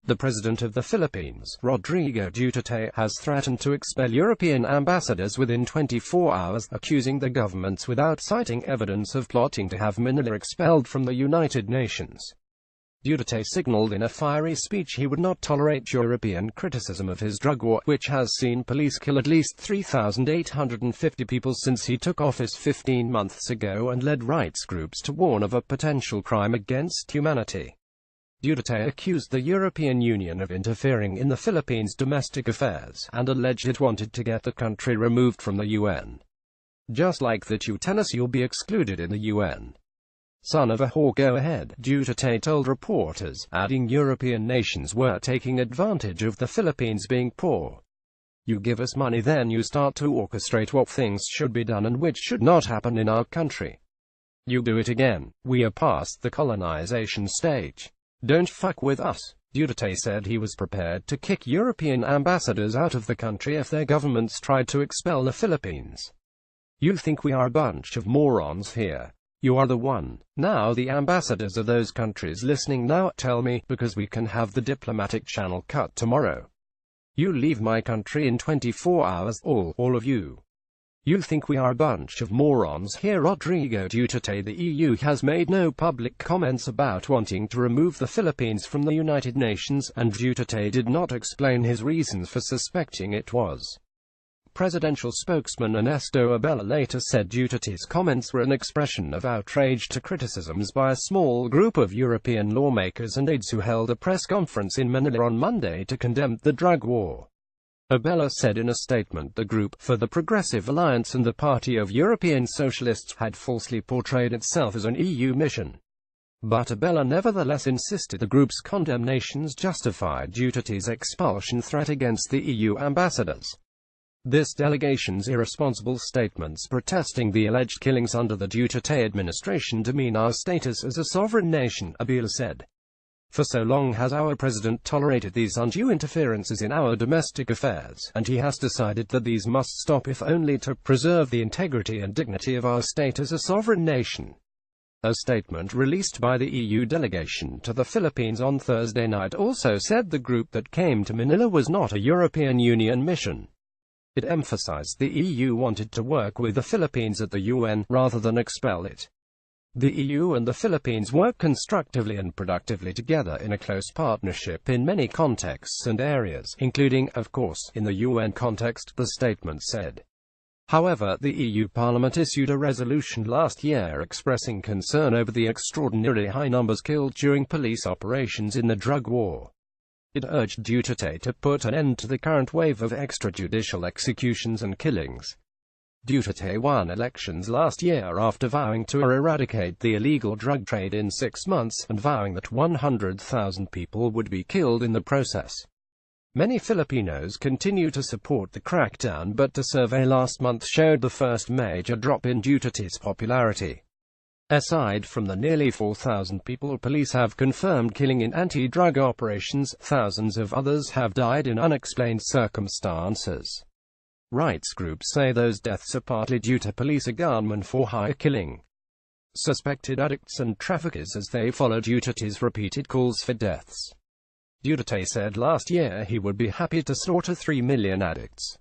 The president of the Philippines, Rodrigo Duterte, has threatened to expel European ambassadors within 24 hours, accusing the governments without citing evidence of plotting to have Manila expelled from the United Nations. Duterte signaled in a fiery speech he would not tolerate European criticism of his drug war, which has seen police kill at least 3,850 people since he took office 15 months ago, and led rights groups to warn of a potential crime against humanity. Duterte accused the European Union of interfering in the Philippines' domestic affairs, and alleged it wanted to get the country removed from the UN. Just like that you tell us you'll be excluded in the UN. Son of a whore, go ahead, Duterte told reporters, adding European nations were taking advantage of the Philippines being poor. You give us money, then you start to orchestrate what things should be done and which should not happen in our country. You do it again. We are past the colonization stage. Don't fuck with us. Duterte said he was prepared to kick European ambassadors out of the country if their governments tried to expel the Philippines. You think we are a bunch of morons here? You are the one. Now the ambassadors of those countries listening now tell me, because we can have the diplomatic channel cut tomorrow. You leave my country in 24 hours, all of you. You think we are a bunch of morons here? Rodrigo Duterte. The EU has made no public comments about wanting to remove the Philippines from the United Nations, and Duterte did not explain his reasons for suspecting it was. Presidential spokesman Ernesto Abella later said Duterte's comments were an expression of outrage to criticisms by a small group of European lawmakers and aides who held a press conference in Manila on Monday to condemn the drug war. Abella said in a statement the Group for the Progressive Alliance and the Party of European Socialists had falsely portrayed itself as an EU mission. But Abella nevertheless insisted the group's condemnations justified Duterte's expulsion threat against the EU ambassadors. This delegation's irresponsible statements protesting the alleged killings under the Duterte administration demean our status as a sovereign nation, Abella said. For so long has our president tolerated these undue interferences in our domestic affairs, and he has decided that these must stop if only to preserve the integrity and dignity of our state as a sovereign nation. A statement released by the EU delegation to the Philippines on Thursday night also said the group that came to Manila was not a European Union mission. It emphasized the EU wanted to work with the Philippines at the UN, rather than expel it. The EU and the Philippines work constructively and productively together in a close partnership in many contexts and areas, including, of course, in the UN context, the statement said. However, the EU Parliament issued a resolution last year expressing concern over the extraordinarily high numbers killed during police operations in the drug war. It urged Duterte to put an end to the current wave of extrajudicial executions and killings. Duterte won elections last year after vowing to eradicate the illegal drug trade in 6 months, and vowing that 100,000 people would be killed in the process. Many Filipinos continue to support the crackdown, but a survey last month showed the first major drop in Duterte's popularity. Aside from the nearly 4,000 people police have confirmed killing in anti-drug operations, thousands of others have died in unexplained circumstances. Rights groups say those deaths are partly due to police gunmen for hire killing suspected addicts and traffickers as they follow Duterte's repeated calls for deaths. Duterte said last year he would be happy to slaughter 3 million addicts.